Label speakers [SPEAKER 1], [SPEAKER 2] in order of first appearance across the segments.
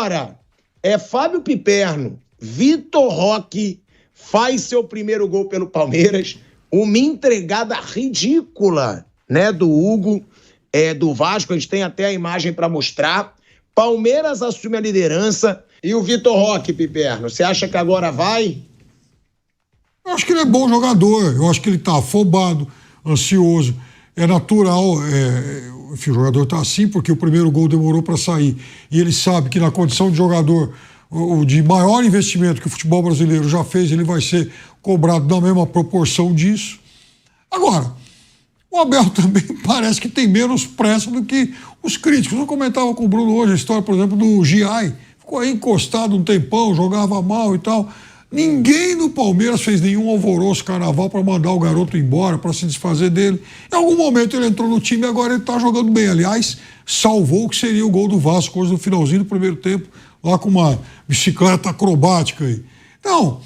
[SPEAKER 1] Agora, Fábio Piperno, Vitor Roque faz seu primeiro gol pelo Palmeiras, uma entregada ridícula, né, do Hugo, do Vasco, a gente tem até a imagem para mostrar. Palmeiras assume a liderança e o Vitor Roque, Piperno, você acha que agora vai?
[SPEAKER 2] Eu acho que ele é bom jogador, eu acho que ele tá afobado, ansioso, é natural, enfim, o jogador tá assim porque o primeiro gol demorou para sair e ele sabe que na condição de jogador o de maior investimento que o futebol brasileiro já fez, ele vai ser cobrado na mesma proporção disso. Agora, o Abel também parece que tem menos pressa do que os críticos. Eu comentava com o Bruno hoje a história, por exemplo, do Giai. Ficou aí encostado um tempão, jogava mal e tal. Ninguém no Palmeiras fez nenhum alvoroço carnaval para mandar o garoto embora, para se desfazer dele. Em algum momento ele entrou no time e agora ele está jogando bem. Aliás, salvou o que seria o gol do Vasco hoje no finalzinho do primeiro tempo, lá com uma bicicleta acrobática aí. Então,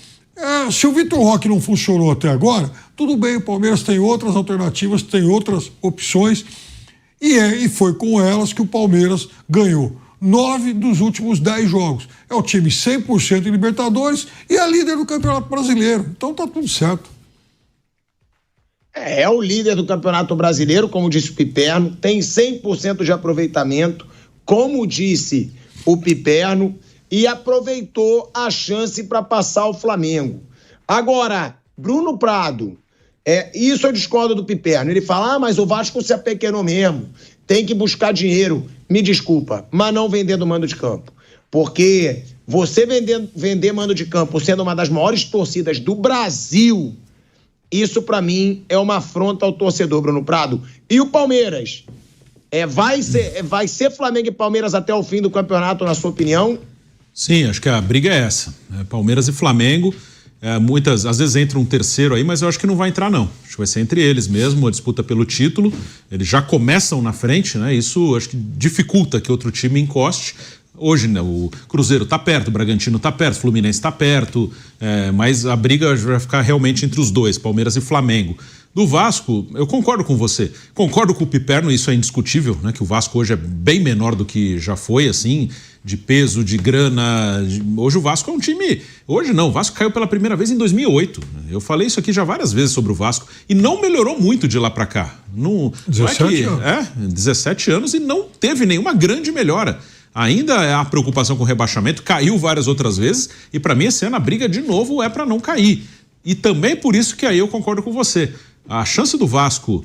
[SPEAKER 2] se o Vitor Roque não funcionou até agora, tudo bem, o Palmeiras tem outras alternativas, tem outras opções, e foi com elas que o Palmeiras ganhou 9 dos últimos 10 jogos. É o time 100% em Libertadores e é líder do Campeonato Brasileiro. Então tá tudo certo.
[SPEAKER 1] É o líder do Campeonato Brasileiro, como disse o Piperno, tem 100% de aproveitamento, como disse o Piperno, e aproveitou a chance para passar o Flamengo. Agora, Bruno Prado, isso eu discordo do Piperno. Ele fala, mas o Vasco se apequenou mesmo, tem que buscar dinheiro. Me desculpa, mas não vendendo mando de campo. Porque você vender mando de campo sendo uma das maiores torcidas do Brasil, isso para mim é uma afronta ao torcedor, Bruno Prado. E o Palmeiras? Vai ser Flamengo e Palmeiras até o fim do campeonato, na sua opinião?
[SPEAKER 3] Sim, acho que a briga é essa. Palmeiras e Flamengo, às vezes entra um terceiro aí, mas eu acho que não vai entrar não. Acho que vai ser entre eles mesmo, a disputa pelo título. Eles já começam na frente, né? Isso acho que dificulta que outro time encoste. Hoje, né, o Cruzeiro tá perto, o Bragantino tá perto, o Fluminense tá perto, mas a briga vai ficar realmente entre os dois, Palmeiras e Flamengo. Do Vasco, eu concordo com você. Concordo com o Piperno, isso é indiscutível, né? Que o Vasco hoje é bem menor do que já foi, assim, de peso, de grana. Hoje o Vasco é um time... Hoje não, o Vasco caiu pela primeira vez em 2008. Eu falei isso aqui já várias vezes sobre o Vasco e não melhorou muito de lá pra cá.
[SPEAKER 2] 17 anos.
[SPEAKER 3] 17 anos e não teve nenhuma grande melhora. Ainda há preocupação com o rebaixamento, caiu várias outras vezes e para mim esse ano a briga de novo é para não cair. E também por isso que aí eu concordo com você. A chance do Vasco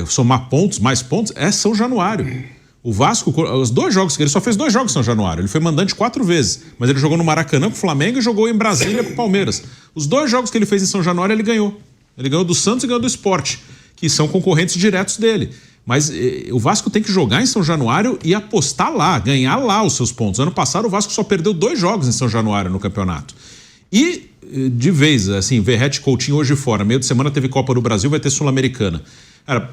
[SPEAKER 3] somar pontos, mais pontos, é São Januário. O Vasco, os 2 jogos, ele só fez 2 jogos em São Januário, ele foi mandante 4 vezes, mas ele jogou no Maracanã com o Flamengo e jogou em Brasília com o Palmeiras. Os 2 jogos que ele fez em São Januário ele ganhou. Ele ganhou do Santos e ganhou do Sport, que são concorrentes diretos dele. Mas o Vasco tem que jogar em São Januário e apostar lá, ganhar lá os seus pontos. Ano passado o Vasco só perdeu 2 jogos em São Januário no campeonato. E de vez, assim, Verratti e Coutinho hoje fora, meio de semana teve Copa do Brasil, vai ter Sul-Americana.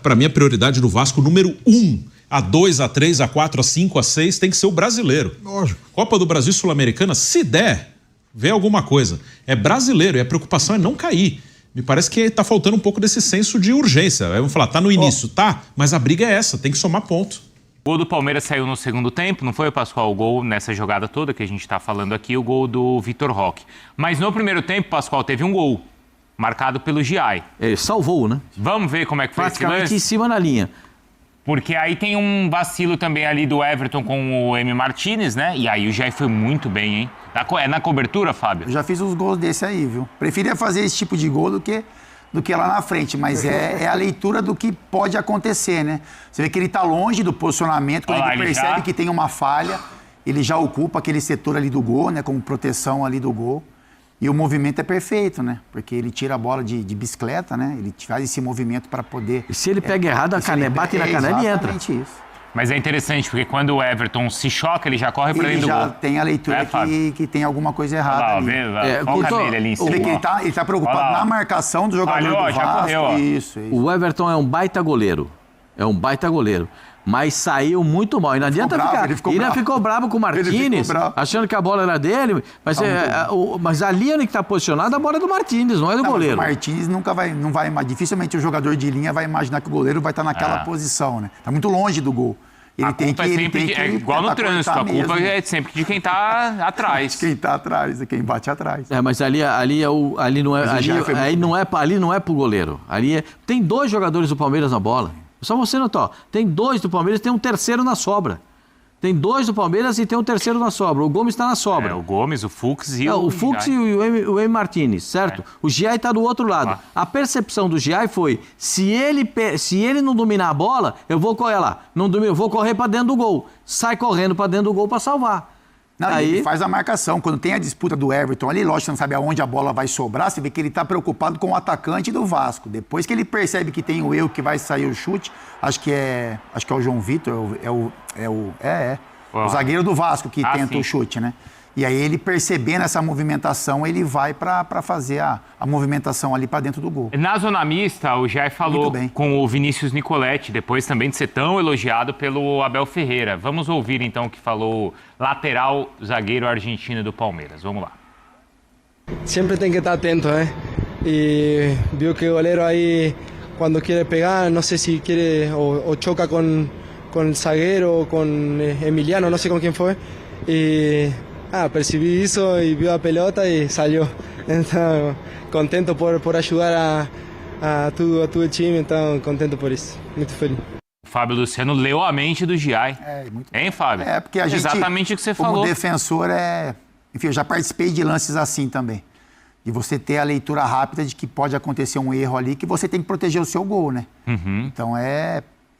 [SPEAKER 3] Para mim a prioridade do Vasco número 1, A2, A3, A4, A5, A6 tem que ser o brasileiro.
[SPEAKER 2] Lógico.
[SPEAKER 3] Copa do Brasil e Sul-Americana, se der, vê alguma coisa. É brasileiro e a preocupação é não cair. Me parece que tá faltando um pouco desse senso de urgência. Aí vamos falar, tá no início, tá? Mas a briga é essa, tem que somar ponto.
[SPEAKER 4] O gol do Palmeiras saiu no segundo tempo, não foi, Pascoal? O gol nessa jogada toda que a gente tá falando aqui, o gol do Vitor Roque. Mas no primeiro tempo, Pascoal, teve um gol marcado pelo Giai.
[SPEAKER 5] Ele salvou, né?
[SPEAKER 4] Vamos ver como é que foi esse
[SPEAKER 5] praticamente
[SPEAKER 4] lance?
[SPEAKER 5] em cima na linha.
[SPEAKER 4] Porque aí tem um vacilo também ali do Everton com o M. Martinez, né? E aí o Giai foi muito bem, hein? É na cobertura, Fábio?
[SPEAKER 6] Eu já fiz uns gols desse aí, viu? Preferia fazer esse tipo de gol do que lá na frente, mas é a leitura do que pode acontecer, né? Você vê que ele tá longe do posicionamento, quando ele percebe que tem uma falha, ele já ocupa aquele setor ali do gol, né? Como proteção ali do gol. E o movimento é perfeito, né? Porque ele tira a bola de bicicleta, né? Ele faz esse movimento para poder...
[SPEAKER 5] E se ele pega errado, a canela bate na canela e entra.
[SPEAKER 6] Exatamente isso.
[SPEAKER 4] Mas é interessante, porque quando o Everton se choca, ele já corre para dentro do gol.
[SPEAKER 6] Ele já tem a leitura que tem alguma coisa errada ali.
[SPEAKER 4] Foca nele ali em cima.
[SPEAKER 6] Ele tá preocupado na marcação do jogador do Vasco.
[SPEAKER 4] Já correu, ó.
[SPEAKER 6] Isso.
[SPEAKER 5] O Everton é um baita goleiro. Mas saiu muito mal. E não adianta ficar. Ele ficou bravo com o Martinez, achando que a bola era dele. Mas ali onde está posicionado, a bola é do Martinez, não é do goleiro.
[SPEAKER 6] O Martinez não vai. Dificilmente o jogador de linha vai imaginar que o goleiro vai estar naquela posição, né? Tá muito longe do gol.
[SPEAKER 4] A culpa é igual no trânsito, a culpa é sempre de quem está atrás.
[SPEAKER 6] Quem está atrás, quem bate atrás.
[SPEAKER 5] Mas ali não é pro goleiro. Tem 2 jogadores do Palmeiras na bola. Só você notar, tem 2 do Palmeiras, tem um terceiro na sobra. Tem 2 do Palmeiras e tem um terceiro na sobra. O Gomes está na sobra.
[SPEAKER 4] O Gomes, o Fux e
[SPEAKER 5] o Fux e o M. Martinez, certo? O Giai está do outro lado. A percepção do Giai foi, se ele não dominar a bola, eu vou correr lá. Não domino, eu vou correr para dentro do gol. Sai correndo para dentro do gol para salvar.
[SPEAKER 6] Não,
[SPEAKER 5] aí
[SPEAKER 6] ele faz a marcação. Quando tem a disputa do Everton ali, lógico, você não sabe aonde a bola vai sobrar, você vê que ele está preocupado com o atacante do Vasco. Depois que ele percebe que tem o erro, que vai sair o chute, acho que é o João Vitor, o zagueiro do Vasco que tenta o chute, né? E aí ele percebendo essa movimentação, ele vai para fazer a movimentação ali para dentro do gol.
[SPEAKER 4] Na zona mista, o Jair falou com o Vinícius Nicoletti, depois também de ser tão elogiado pelo Abel Ferreira. Vamos ouvir então o que falou o lateral zagueiro argentino do Palmeiras. Vamos lá.
[SPEAKER 7] Sempre tem que estar atento, né? E viu que o goleiro aí, quando quer pegar, não sei se quer ou choca com o zagueiro, com Emiliano, não sei com quem foi. E percebi isso e viu a pelota e saiu. Então, contento por ajudar a todo o time, então contento por isso. Muito feliz.
[SPEAKER 4] O Fábio Luciano leu a mente do Giai. Hein, Fábio?
[SPEAKER 6] Porque a gente,
[SPEAKER 4] exatamente o que você
[SPEAKER 6] como
[SPEAKER 4] falou.
[SPEAKER 6] Defensor, enfim, eu já participei de lances assim também. De você ter a leitura rápida de que pode acontecer um erro ali, que você tem que proteger o seu gol, né? Então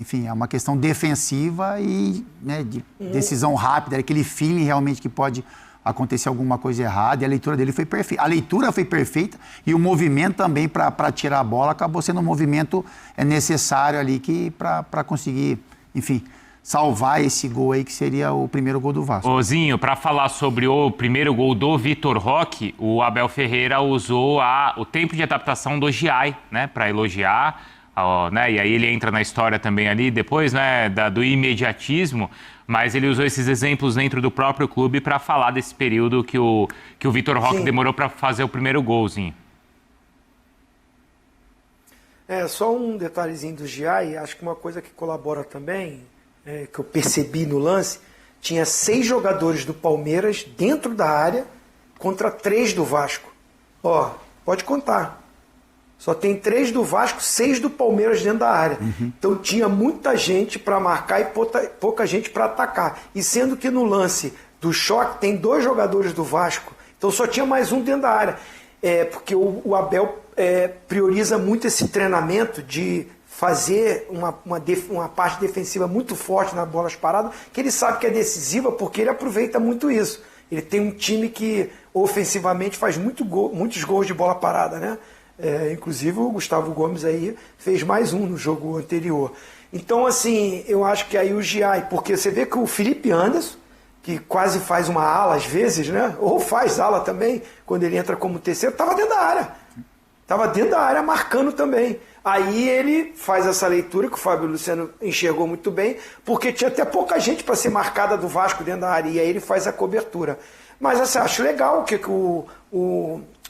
[SPEAKER 6] enfim, é uma questão defensiva e, né, de decisão rápida, aquele feeling realmente que pode acontecer alguma coisa errada, e a leitura dele foi perfeita. A leitura foi perfeita e o movimento também para tirar a bola acabou sendo um movimento necessário ali para conseguir, enfim, salvar esse gol aí que seria o primeiro gol do Vasco.
[SPEAKER 4] Zinho, para falar sobre o primeiro gol do Vitor Roque, o Abel Ferreira usou o tempo de adaptação do Giai, né, para elogiar. Né? E aí ele entra na história também ali depois, né, do imediatismo, mas ele usou esses exemplos dentro do próprio clube para falar desse período que o Vitor Roque demorou para fazer o primeiro golzinho.
[SPEAKER 8] Só um detalhezinho do Giai, acho que uma coisa que colabora também, que eu percebi no lance, tinha 6 jogadores do Palmeiras dentro da área contra 3 do Vasco. Pode contar. Só tem 3 do Vasco, 6 do Palmeiras dentro da área. Então tinha muita gente para marcar e pouca gente para atacar. E sendo que no lance do choque tem 2 jogadores do Vasco, então só tinha mais um dentro da área. Porque o Abel prioriza muito esse treinamento de fazer uma parte defensiva muito forte nas bolas paradas, que ele sabe que é decisiva porque ele aproveita muito isso. Ele tem um time que ofensivamente faz muitos gols de bola parada, né? Inclusive o Gustavo Gomes aí fez mais um no jogo anterior. Então, assim, eu acho que aí o Giai, porque você vê que o Felipe Anderson, que quase faz uma ala às vezes, né? Ou faz ala também, quando ele entra como terceiro, estava dentro da área. Estava dentro da área marcando também. Aí ele faz essa leitura que o Fábio Luciano enxergou muito bem, porque tinha até pouca gente para ser marcada do Vasco dentro da área, e aí ele faz a cobertura. Mas assim, acho legal o que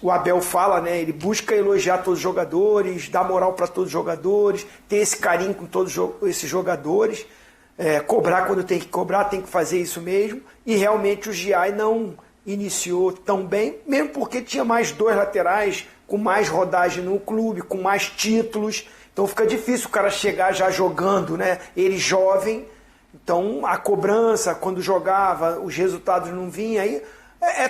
[SPEAKER 8] o Abel fala, né? Ele busca elogiar todos os jogadores, dar moral para todos os jogadores, ter esse carinho com todos esses jogadores, cobrar quando tem que cobrar, tem que fazer isso mesmo. E realmente o Giai não iniciou tão bem, mesmo porque tinha mais 2 laterais, com mais rodagem no clube, com mais títulos. Então fica difícil o cara chegar já jogando, né? Ele jovem, então a cobrança, quando jogava, os resultados não vinham aí.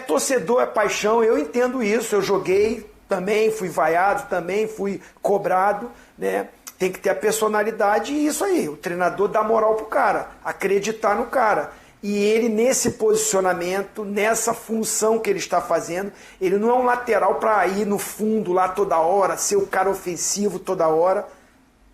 [SPEAKER 8] Torcedor, é paixão, eu entendo isso, eu joguei também, fui vaiado também, fui cobrado, né? Tem que ter a personalidade e isso aí, o treinador dá moral pro cara, acreditar no cara. E ele nesse posicionamento, nessa função que ele está fazendo, ele não é um lateral para ir no fundo lá toda hora, ser o cara ofensivo toda hora.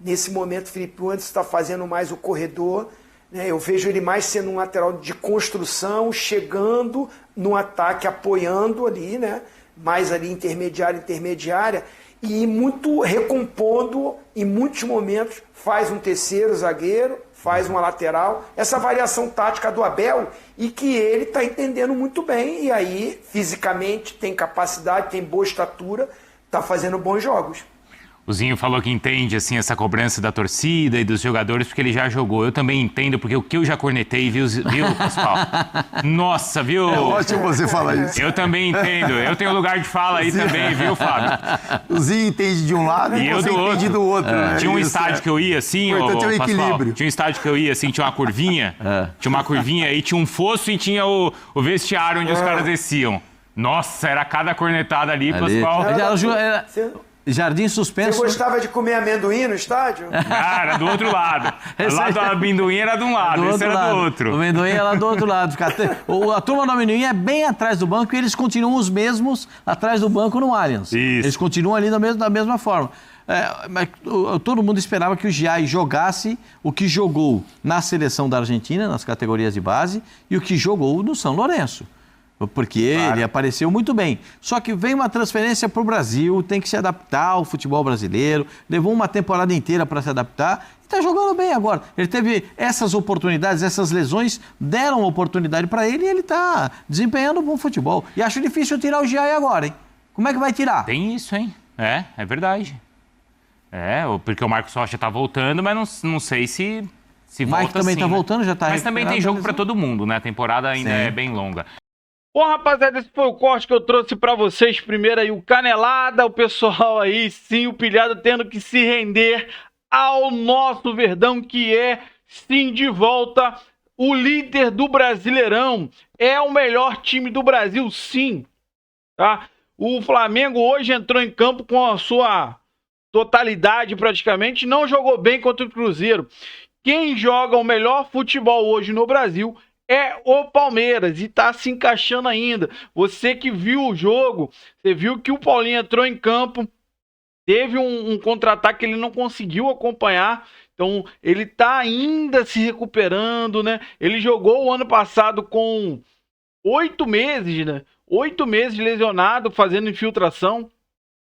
[SPEAKER 8] Nesse momento, o Felipe Anderson está fazendo mais o corredor, né? Eu vejo ele mais sendo um lateral de construção, chegando no ataque, apoiando ali, né? Mais ali intermediária, e muito recompondo, em muitos momentos, faz um terceiro zagueiro, faz uma lateral, essa variação tática do Abel, e que ele está entendendo muito bem, e aí, fisicamente, tem capacidade, tem boa estatura, está fazendo bons jogos.
[SPEAKER 4] O Zinho falou que entende, assim, essa cobrança da torcida e dos jogadores, porque ele já jogou. Eu também entendo, porque o que eu já cornetei, viu, Pascoal? Nossa, viu?
[SPEAKER 6] É ótimo você falar isso.
[SPEAKER 4] Eu também entendo. Eu tenho lugar de fala aí também, viu, Fábio?
[SPEAKER 6] O Zinho entende de um lado e você entende do outro. Né?
[SPEAKER 4] Tinha um estádio que eu ia, assim, Pascoal. Tinha um estádio que eu ia, assim, tinha uma curvinha. Tinha uma curvinha aí, tinha um fosso e tinha o vestiário onde os caras desciam. Nossa, era cada cornetada ali. Pascoal.
[SPEAKER 5] Jardim suspenso.
[SPEAKER 8] Você gostava de comer amendoim no estádio?
[SPEAKER 4] Cara, do outro lado. Lá do amendoim era de um lado, esse era do outro.
[SPEAKER 5] O amendoim era do outro lado. A turma do amendoim é bem atrás do banco e eles continuam os mesmos atrás do banco no Allianz.
[SPEAKER 4] Isso.
[SPEAKER 5] Eles continuam ali da mesma forma. Mas todo mundo esperava que o Giai jogasse o que jogou na seleção da Argentina, nas categorias de base, e o que jogou no São Lourenço. Porque ele apareceu muito bem. Só que vem uma transferência para o Brasil, tem que se adaptar ao futebol brasileiro, levou uma temporada inteira para se adaptar e está jogando bem agora. Ele teve essas oportunidades, essas lesões deram oportunidade para ele e ele está desempenhando um bom futebol. E acho difícil tirar o Giai agora, hein? Como é que vai tirar?
[SPEAKER 4] Tem isso, hein? É verdade. Porque o Marcos Rocha está voltando, mas não sei se volta.
[SPEAKER 5] Mike também está voltando, já está.
[SPEAKER 4] Mas também tem jogo para todo mundo, né? A temporada ainda é bem longa.
[SPEAKER 9] Bom, rapaziada, esse foi o corte que eu trouxe pra vocês. Primeiro aí o Canelada, o pessoal aí, sim, o pilhado tendo que se render ao nosso Verdão, que é, sim, de volta o líder do Brasileirão. É o melhor time do Brasil, sim. Tá? O Flamengo hoje entrou em campo com a sua totalidade praticamente, não jogou bem contra o Cruzeiro. Quem joga o melhor futebol hoje no Brasil é o Palmeiras e tá se encaixando ainda. Você que viu o jogo, você viu que o Paulinho entrou em campo, teve um contra-ataque que ele não conseguiu acompanhar, então ele tá ainda se recuperando, né? Ele jogou o ano passado com 8 meses, né? 8 meses lesionado, fazendo infiltração,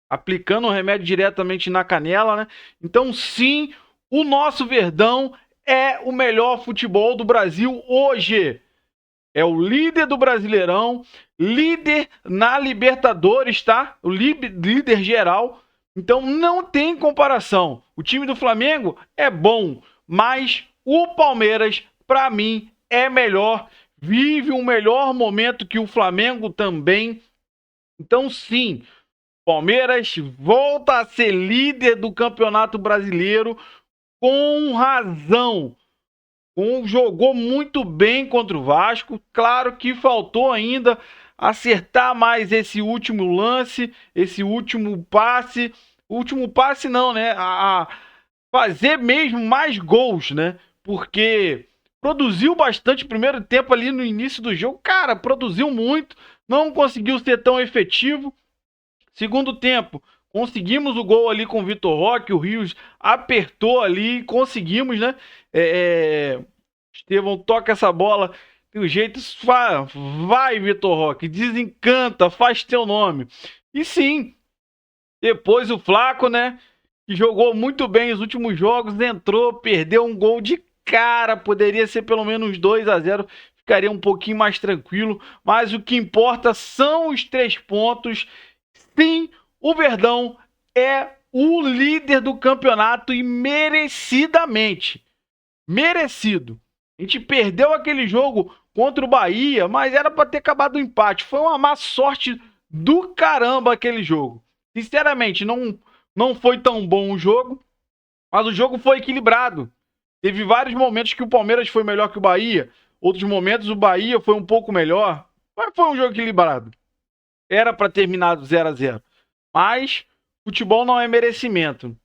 [SPEAKER 9] aplicando o remédio diretamente na canela, né? Então sim, o nosso Verdão é o melhor futebol do Brasil hoje. É o líder do Brasileirão, líder na Libertadores, tá? O líder geral. Então não tem comparação. O time do Flamengo é bom, mas o Palmeiras, para mim, é melhor. Vive um melhor momento que o Flamengo também. Então sim, Palmeiras volta a ser líder do Campeonato Brasileiro. Com razão. Jogou muito bem contra o Vasco. Claro que faltou ainda acertar mais esse último lance, esse último passe. O último passe não, né? A fazer mesmo mais gols, né? Porque produziu bastante o primeiro tempo ali no início do jogo. Cara, produziu muito. Não conseguiu ser tão efetivo. Segundo tempo, conseguimos o gol ali com o Vitor Roque, o Rios apertou ali, conseguimos, né? Estevão toca essa bola, tem um jeito, vai Vitor Roque, desencanta, faz teu nome. E sim, depois o Flaco, né? Que jogou muito bem os últimos jogos, entrou, perdeu um gol de cara, poderia ser pelo menos 2-0, ficaria um pouquinho mais tranquilo, mas o que importa são os 3 pontos. Sim, o Verdão é o líder do campeonato e merecidamente. Merecido. A gente perdeu aquele jogo contra o Bahia, mas era para ter acabado o empate. Foi uma má sorte do caramba aquele jogo. Sinceramente, não foi tão bom o jogo, mas o jogo foi equilibrado. Teve vários momentos que o Palmeiras foi melhor que o Bahia, outros momentos o Bahia foi um pouco melhor, mas foi um jogo equilibrado. Era para terminar 0-0. Mas futebol não é merecimento.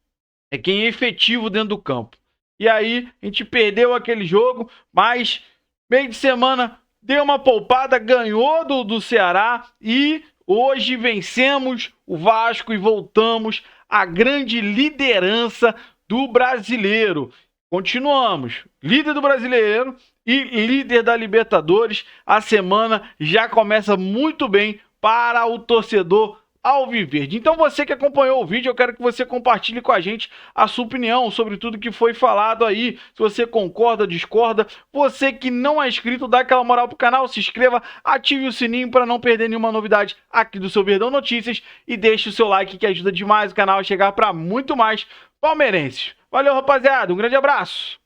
[SPEAKER 9] É quem é efetivo dentro do campo. E aí, a gente perdeu aquele jogo, mas meio de semana deu uma poupada, ganhou do Ceará e hoje vencemos o Vasco e voltamos à grande liderança do Brasileiro. Continuamos, líder do Brasileiro e líder da Libertadores. A semana já começa muito bem para o torcedor alviverde. Então você que acompanhou o vídeo, eu quero que você compartilhe com a gente a sua opinião sobre tudo que foi falado aí, se você concorda, discorda. Você que não é inscrito, dá aquela moral pro canal, se inscreva, ative o sininho para não perder nenhuma novidade aqui do seu Verdão Notícias e deixe o seu like que ajuda demais o canal a chegar para muito mais palmeirenses. Valeu, rapaziada, um grande abraço!